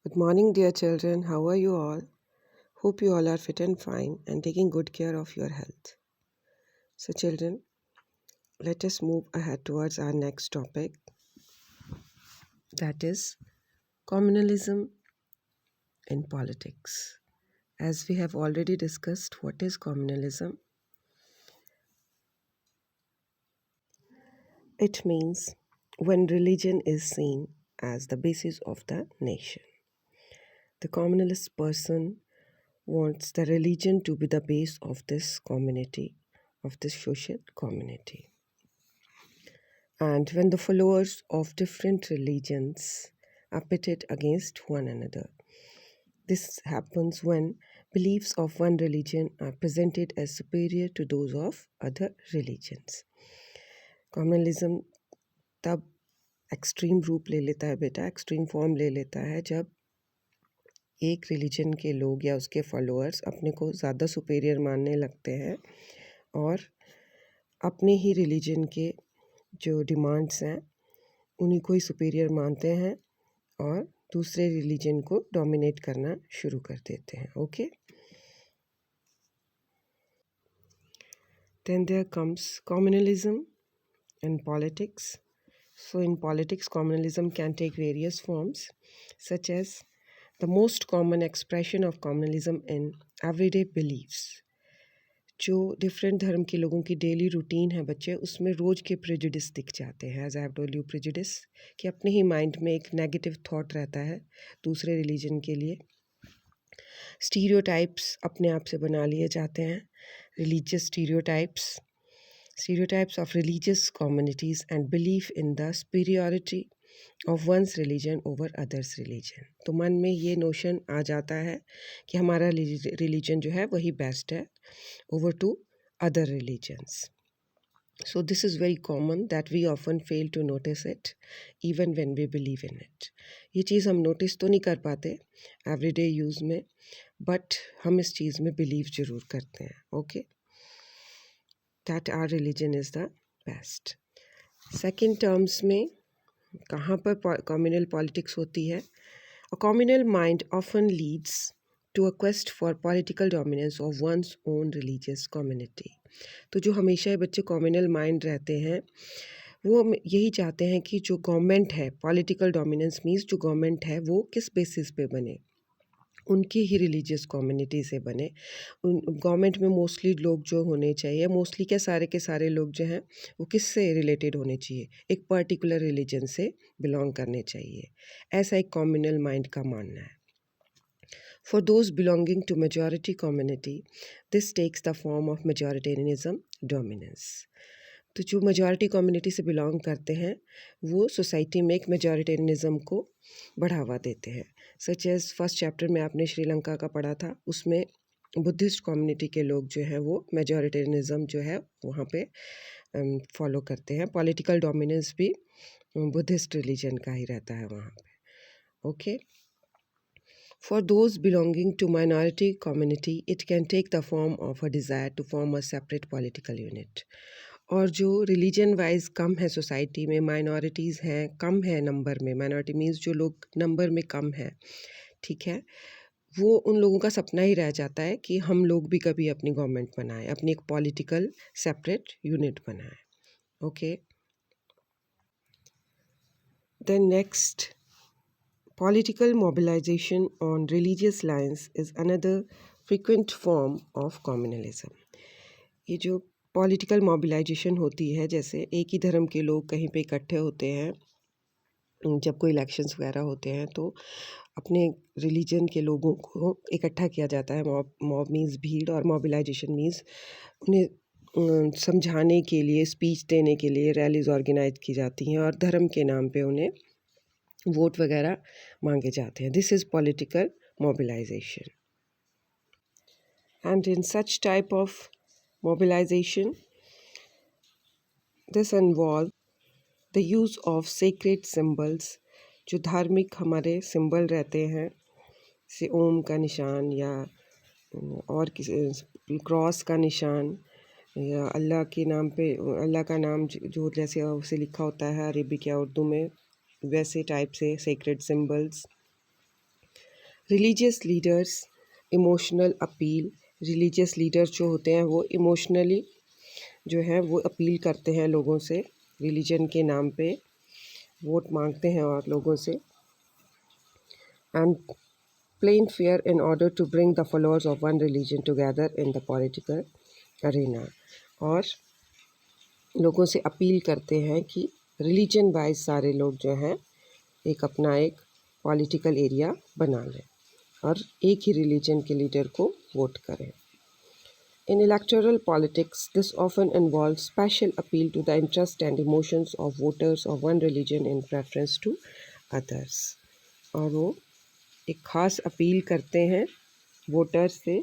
Good morning, dear children. How are you all? Hope you all are fit and fine and taking good care of your health. So, children, let us move ahead towards our next topic, that is communalism in politics. As we have already discussed, what is communalism? It means when religion is seen as the basis of the nation. The communalist person wants the religion to be the base of this community, of this social community. And when the followers of different religions are pitted against one another, this happens when beliefs of one religion are presented as superior to those of other religions. Communalism तब extreme रूप ले लेता है बेटा, extreme form ले लेता है जब एक रिलीजन के लोग या उसके फॉलोअर्स अपने को ज़्यादा सुपेरियर मानने लगते हैं और अपने ही रिलीजन के जो डिमांड्स हैं उन्हीं को ही सुपेरियर मानते हैं और दूसरे रिलीजन को डोमिनेट करना शुरू कर देते हैं. Okay, then there comes communalism in politics. So in politics, communalism can take various forms, such as the most common expression of communalism in everyday beliefs. जो डिफरेंट धर्म के लोगों की डेली रूटीन है बच्चे, उसमें रोज़ के प्रेजुडिस दिख जाते हैं. As I have told you, prejudice कि अपने ही माइंड में एक नेगेटिव थॉट रहता है दूसरे रिलीजन के लिए. स्टीरियोटाइप्स अपने आप से बना लिए जाते हैं, religious stereotypes of religious communities and belief in the superiority of one's religion over others' religion. तो मन में ये नोशन आ जाता है कि हमारा रिलीजन जो है वही बेस्ट है over to other religions. So this is very common that we often fail to notice it even when we believe in it. ये चीज़ हम नोटिस तो नहीं कर पाते एवरीडे यूज़ में, बट हम इस चीज़ में बिलीव ज़रूर करते हैं. Okay, that our religion is the best. Second terms में कहाँ पर communal politics होती है? A communal mind often leads to a quest for political dominance of one's own religious community. तो जो हमेशा ये बच्चे communal mind रहते हैं वो यही चाहते हैं कि जो गवर्नमेंट है, पॉलिटिकल डोमिनेंस मीन्स जो गवर्नमेंट है वो किस बेसिस पे बने, उनकी ही रिलीजियस कम्युनिटी से बने. गवर्नमेंट में मोस्टली लोग जो होने चाहिए, मोस्टली क्या सारे के सारे लोग जो हैं वो किस से रिलेटेड होने चाहिए, एक पर्टिकुलर रिलीजन से बिलोंग करने चाहिए. ऐसा एक कम्युनल माइंड का मानना है. For those belonging to majority community, this takes the form of majoritarianism dominance. तो जो मेजॉरिटी कम्युनिटी से बिलोंग करते हैं वो सोसाइटी में एक मेजॉरिटेरियनिज़म को बढ़ावा देते हैं. सच एज फर्स्ट चैप्टर में आपने श्रीलंका का पढ़ा था, उसमें बुद्धिस्ट कम्युनिटी के लोग जो हैं वो मेजॉरिटेरियनिज़म जो है वहाँ पे फॉलो करते हैं. पॉलिटिकल डोमिनेंस भी बुद्धिस्ट रिलीजन का ही रहता है वहाँ पे. Okay, For those belonging to minority community, it can take the form of a desire to form a separate political unit. और जो रिलीजन वाइज कम है सोसाइटी में, माइनॉरिटीज़ हैं, कम है नंबर में, माइनॉरिटी मीन्स जो लोग नंबर में कम है, ठीक है, वो उन लोगों का सपना ही रह जाता है कि हम लोग भी कभी अपनी गवर्नमेंट बनाएं, अपनी एक पॉलिटिकल सेपरेट यूनिट बनाएं. Okay, then next, political mobilization on religious lines is another frequent form of communalism. ये जो पॉलिटिकल मोबिलाइजेशन होती है, जैसे एक ही धर्म के लोग कहीं पे इकट्ठे होते हैं, जब कोई इलेक्शंस वगैरह होते हैं तो अपने रिलीजन के लोगों को इकट्ठा किया जाता है. मॉब मीन्स भीड़ और मोबिलाइजेशन मीन्स उन्हें समझाने के लिए, स्पीच देने के लिए रैलीज ऑर्गेनाइज की जाती हैं और धर्म के नाम पे उन्हें वोट वगैरह मांगे जाते हैं. This is political mobilization. And in such type of mobilization this involve the use of sacred symbols. जो धार्मिक हमारे सिंबल रहते हैं, जैसे ओम का निशान या और किसी क्रॉस का निशान या अल्लाह के नाम पे, अल्लाह का नाम जो जैसे उसे लिखा होता है अरेबिक या उर्दू में, वैसे टाइप से sacred symbols. Religious leaders emotional appeal, religious leaders जो होते हैं वो इमोशनली जो है वो अपील करते हैं लोगों से, रिलीजन के नाम पे वोट मांगते हैं और लोगों से, and plain fear in order to bring the followers of one religion together in the political arena, और लोगों से अपील करते हैं कि रिलीजन वाइज सारे लोग जो हैं एक अपना एक पॉलिटिकल एरिया बना लें और एक ही रिलीजन के लीडर को वोट करें. In electoral politics, this often involves special appeal to the interests and emotions of voters of one religion in preference to others. और वो एक ख़ास अपील करते हैं वोटर्स से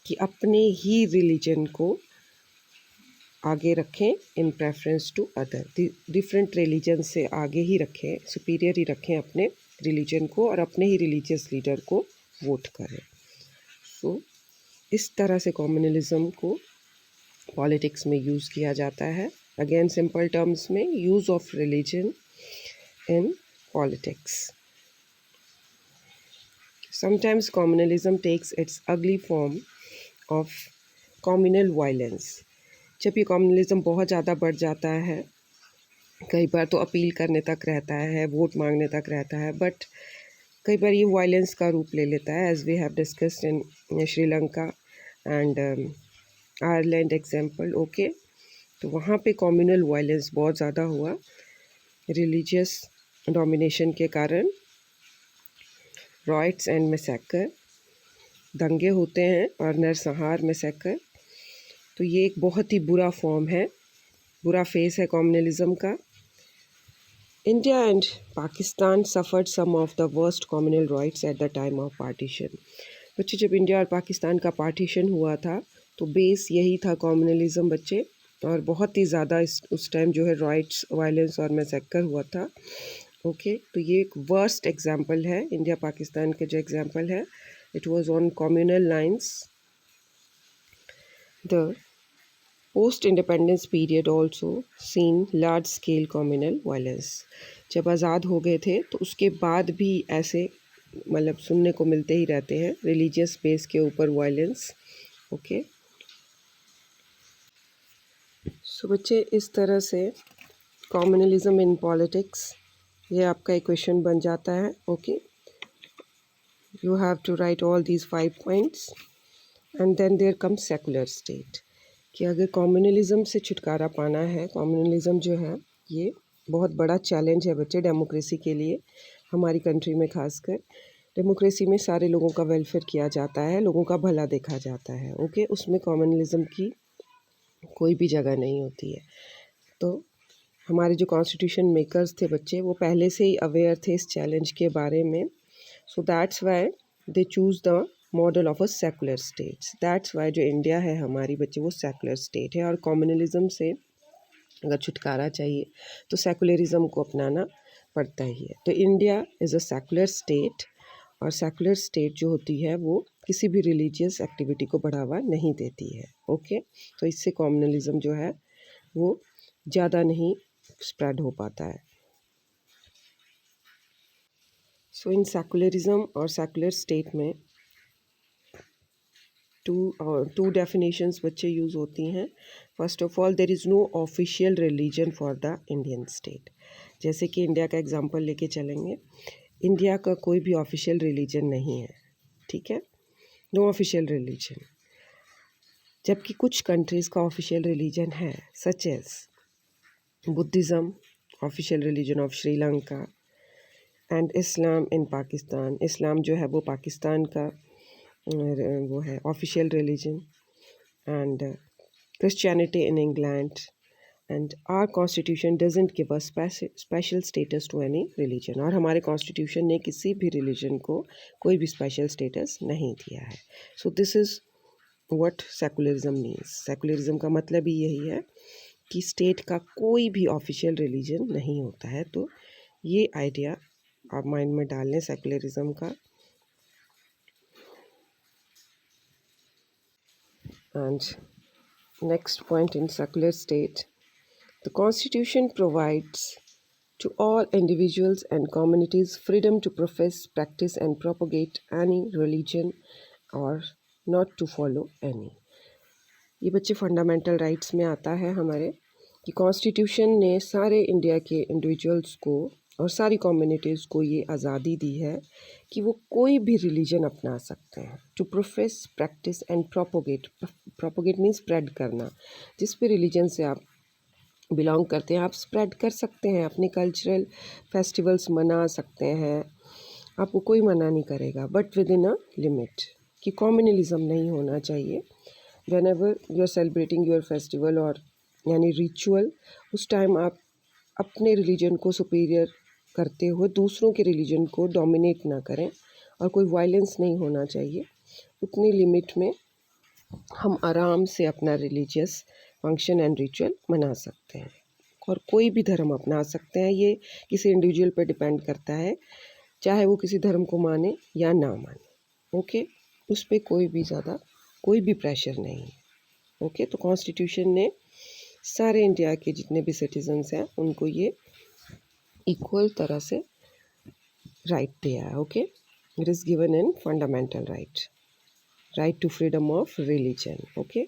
कि अपने ही रिलीजन को आगे रखें in preference to other, different religion से आगे ही रखें, सुपीरियर ही रखें अपने रिलीजन को और अपने ही रिलीजियस लीडर को वोट करें. सो इस तरह से कम्युनलिज्म को पॉलिटिक्स में यूज़ किया जाता है. अगेन सिंपल टर्म्स में, use of religion in politics. Sometimes communalism takes its ugly form of communal violence. जब ये कम्युनलिज्म बहुत ज़्यादा बढ़ जाता है, कई बार तो अपील करने तक रहता है, वोट मांगने तक रहता है, बट कई बार ये वायलेंस का रूप ले लेता है, as we have discussed in Sri Lanka and Ireland example. Okay, तो वहाँ पे कम्युनल वायलेंस बहुत ज़्यादा हुआ रिलीजियस डोमिनेशन के कारण. रॉयट्स एंड मैसेकर, दंगे होते हैं और नरसंहार, मैसेकर. तो ये एक बहुत ही बुरा फॉर्म है, बुरा फेस है कम्युनलिज्म का. India and Pakistan suffered some of the worst communal riots at the time of partition. बच्चे, जब इंडिया और पाकिस्तान का पार्टीशन हुआ था तो बेस यही था कम्युनलिज्म बच्चे, और बहुत ही ज़्यादा उस टाइम जो है राइट्स, वायलेंस और मैसेकर हुआ था. ओके, तो ये एक वर्स्ट एग्जाम्पल है इंडिया पाकिस्तान के जो एग्जाम्पल है. It was on communal lines. The post independence period also seen large scale communal violence. जब आज़ाद हो गए थे तो उसके बाद भी ऐसे मतलब सुनने को मिलते ही रहते हैं रिलीजियस बेस के ऊपर वायलेंस. ओके, सो बच्चे इस तरह से कम्युनलिज्म इन पॉलिटिक्स, ये आपका एक क्वेश्चन बन जाता है. Okay, you have to write all these 5 points and then there come secular state. कि अगर कम्युनलिज्म से छुटकारा पाना है, कम्युनलिज्म जो है ये बहुत बड़ा चैलेंज है बच्चे डेमोक्रेसी के लिए, हमारी कंट्री में खासकर. डेमोक्रेसी में सारे लोगों का वेलफेयर किया जाता है, लोगों का भला देखा जाता है. ओके, उसमें कम्युनलिज्म की कोई भी जगह नहीं होती है. तो हमारे जो कॉन्स्टिट्यूशन मेकर्स थे बच्चे, वो पहले से ही अवेयर थे इस चैलेंज के बारे में. So that's why they choose the model of a secular states. That's why जो इंडिया है हमारी बच्चे, वो सेकुलर स्टेट है. और कम्युनलिज्म से अगर छुटकारा चाहिए तो सेकुलरिज्म को अपनाना पड़ता ही है. तो India is a secular state, और सेकुलर स्टेट जो होती है वो किसी भी रिलीजियस एक्टिविटी को बढ़ावा नहीं देती है. ओके, तो इससे कम्युनलिज्म जो है वो ज़्यादा नहीं स्प्रेड हो पाता है. सो इन सेकुलरिज्म और सेकुलर स्टेट में टू डेफिनेशंस बच्चे यूज़ होती हैं. First of all, there is no official religion for the Indian state. जैसे कि इंडिया का एग्जांपल लेके चलेंगे, इंडिया का कोई भी ऑफिशियल रिलीजन नहीं है. ठीक है, नो ऑफिशियल रिलीजन. जबकि कुछ कंट्रीज़ का ऑफिशियल रिलीजन है, such as Buddhism, official religion of Sri Lanka, and Islam in Pakistan. इस्लाम जो है वो पाकिस्तान का वो है official religion, and Christianity in England. And our constitution doesn't give a special status to any religion. और हमारे कॉन्स्टिट्यूशन ने किसी भी रिलीजन को कोई भी स्पेशल स्टेटस नहीं दिया है. So this is what secularism means. Secularism का मतलब ही यही है कि स्टेट का कोई भी ऑफिशियल रिलीजन नहीं होता है. तो ये आइडिया आप माइंड में डाल लें सेकुलरिज्म का. And next point in secular state, the constitution provides to all individuals and communities freedom to profess, practice and propagate any religion or not to follow any। ये बच्चे फंडामेंटल राइट्स में आता है हमारे कि कॉन्स्टिट्यूशन ने सारे इंडिया के इंडिविजुअल्स को और सारी कम्युनिटीज़ को ये आज़ादी दी है कि वो कोई भी रिलीजन अपना सकते हैं। To profess, practice and propagate, propagate means spread करना। जिस भी रिलीजन से आप बिलोंग करते हैं आप स्प्रेड कर सकते हैं, अपने कल्चरल फेस्टिवल्स मना सकते हैं, आपको कोई मना नहीं करेगा, but within a limit, कि कॉम्युनलिज्म नहीं होना चाहिए। Whenever you are celebrating your festival और यानी रिचुअल, उस टाइम आप अपने रिलीजन को सुपीरियर करते हुए दूसरों के रिलीजन को डोमिनेट ना करें और कोई वायलेंस नहीं होना चाहिए। उतनी लिमिट में हम आराम से अपना रिलीजियस फंक्शन एंड रिचुअल मना सकते हैं और कोई भी धर्म अपना सकते हैं। ये किसी इंडिविजुअल पर डिपेंड करता है, चाहे वो किसी धर्म को माने या ना माने। ओके, उस पर कोई भी प्रेशर नहीं है। ओके, तो कॉन्स्टिट्यूशन ने सारे इंडिया के जितने भी सिटीजन्स हैं उनको ये इक्वल तरह से राइट दिया है। Okay, it is given in fundamental right to freedom of religion। Okay,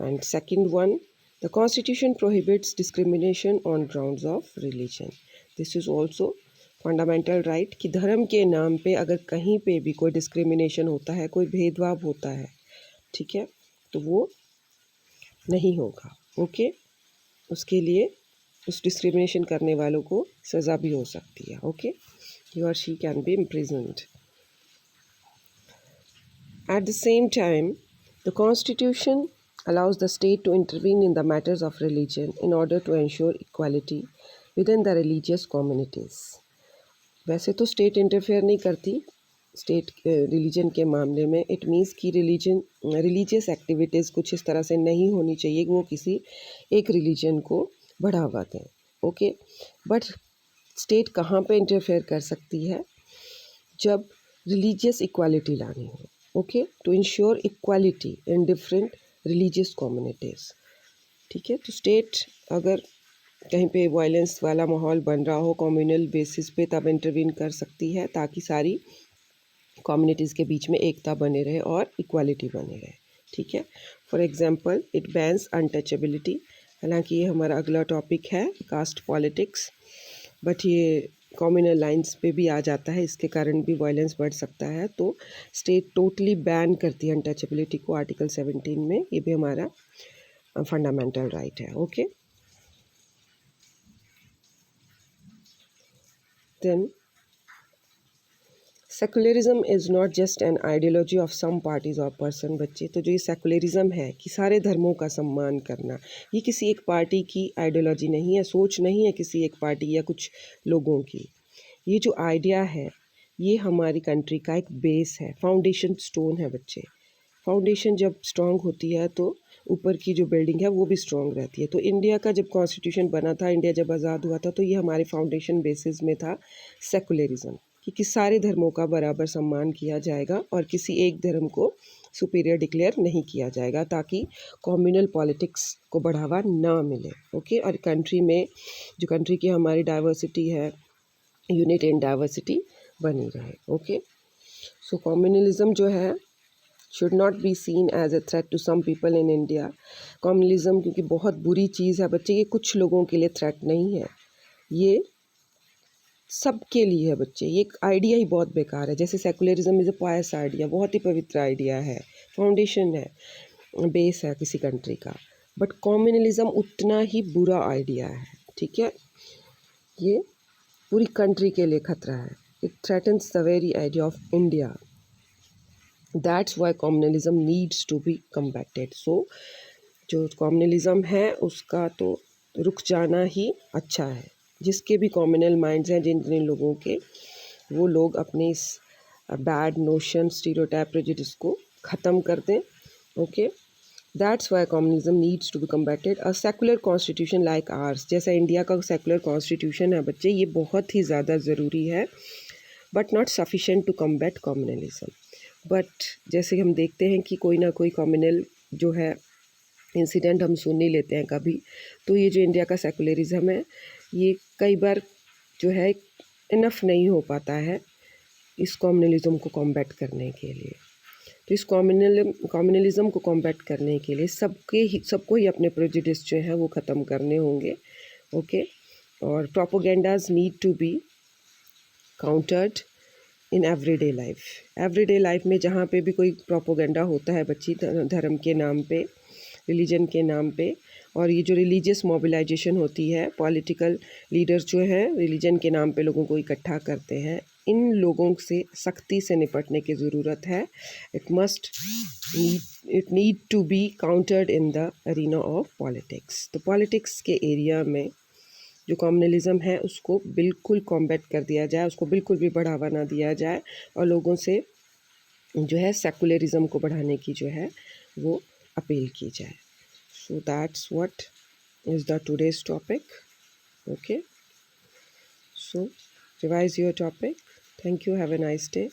and second one, the constitution prohibits discrimination on grounds of religion। this is also fundamental right कि धर्म के नाम पे अगर कहीं पे भी कोई डिस्क्रिमिनेशन होता है, कोई भेदभाव होता है, ठीक है, तो वो नहीं होगा। ओके, उसके लिए उस डिस्क्रिमिनेशन करने वालों को सज़ा भी हो सकती है। Okay, he or she can be imprisoned। At the same time, the Constitution allows the state to intervene in the matters of religion in order to ensure equality within the religious communities। वैसे तो state interfere नहीं करती state religion के मामले में। It means कि religious activities कुछ इस तरह से नहीं होनी चाहिए कि वो किसी एक रिलीजन को बढ़ावा दें। ओके, बट स्टेट कहाँ पे इंटरफेयर कर सकती है? जब रिलीजियस इक्वालिटी लानी हो। Okay, to ensure equality in different religious communities. ठीक है, तो स्टेट अगर कहीं पे वायलेंस वाला माहौल बन रहा हो कम्युनल बेसिस पे, तब इंटरवीन कर सकती है ताकि सारी कम्युनिटीज़ के बीच में एकता बने रहे और इक्वालिटी बने रहे। ठीक है, for example it bans untouchability. हालांकि ये हमारा अगला टॉपिक है कास्ट पॉलिटिक्स, बट ये कम्युनल लाइंस पे भी आ जाता है, इसके कारण भी वायलेंस बढ़ सकता है। तो स्टेट टोटली बैन करती है अनटचेबिलिटी को आर्टिकल 17 में। ये भी हमारा फंडामेंटल राइट है। Okay, then secularism is not just an ideology of some parties और पर्सन। बच्चे, तो जो ये सेकुलरिज्म है कि सारे धर्मों का सम्मान करना, ये किसी एक पार्टी की आइडियोलॉजी नहीं है, सोच नहीं है किसी एक पार्टी या कुछ लोगों की। ये जो आइडिया है ये हमारी कंट्री का एक बेस है, फाउंडेशन स्टोन है बच्चे। फाउंडेशन जब स्ट्रॉन्ग होती है तो ऊपर की जो बिल्डिंग है वो भी स्ट्रॉन्ग रहती है। तो इंडिया का जब कॉन्स्टिट्यूशन बना था, इंडिया जब आज़ाद हुआ था, तो ये हमारे फाउंडेशन बेसिस में था सेकुलरिज्म कि सारे धर्मों का बराबर सम्मान किया जाएगा और किसी एक धर्म को सुपीरियर डिक्लेयर नहीं किया जाएगा ताकि कम्युनल पॉलिटिक्स को बढ़ावा ना मिले। ओके, और कंट्री में जो कंट्री की हमारी डाइवर्सिटी है, यूनिट इन डाइवर्सिटी बनी रहे। ओके, सो कम्युनलिज्म जो है should not be seen as a threat to some people in India. Communalism क्योंकि बहुत बुरी चीज़ है बच्चे, ये कुछ लोगों के लिए थ्रेट नहीं है, ये सबके लिए है बच्चे। ये एक आइडिया ही बहुत बेकार है। जैसे secularism is a pious idea, बहुत ही पवित्र आइडिया है, फाउंडेशन है, बेस है किसी कंट्री का। बट कम्युनलिज्म उतना ही बुरा आइडिया है। ठीक है, ये पूरी कंट्री के लिए खतरा है। It threatens the very idea of India. That's why communalism needs to be combated. So जो कम्युनलिज्म है उसका तो रुक जाना ही अच्छा है। जिसके भी कम्युनल माइंड्स हैं, जिन जिन लोगों के, वो लोग अपने इस बैड नोशन, स्टीरियोटाइप, प्रेजुडिस को ख़त्म कर दें। Okay, that's why communalism needs to be combated. A secular constitution like ours, जैसा इंडिया का सेकुलर कॉन्स्टिट्यूशन है बच्चे, ये बहुत ही ज़्यादा ज़रूरी है, but not sufficient to combat communalism. But जैसे हम देखते हैं कि कोई ना कोई कम्युनल जो है इंसिडेंट हम सुन ही लेते हैं कभी, तो ये जो इंडिया का सेकुलरिज्म है ये कई बार जो है इनफ नहीं हो पाता है इस कम्युनलिज़्म को कॉम्बैट करने के लिए। तो इस कम्युनलिज़्म को कॉम्बैट करने के लिए सबको ही अपने प्रेजुडिस जो है वो ख़त्म करने होंगे। ओके, और propagandas need to be countered in everyday life में जहाँ पे भी कोई प्रोपोगेंडा होता है बच्ची, धर्म के नाम पे, रिलीजन के नाम पे, और ये जो रिलीजियस मोबिलाइजेशन होती है, पॉलिटिकल लीडर्स जो हैं रिलीजन के नाम पे लोगों को इकट्ठा करते हैं, इन लोगों से सख्ती से निपटने की ज़रूरत है। It need to be countered in the arena of politics. तो पॉलिटिक्स के एरिया में जो कम्युनलिज़्म है उसको बिल्कुल कॉम्बैट कर दिया जाए, उसको बिल्कुल भी बढ़ावा ना दिया जाए, और लोगों से जो है सेकुलरिज़म को बढ़ाने की जो है वो अपील की जाए। So that's what is the today's topic. Okay, so revise your topic. Thank you, have a nice day.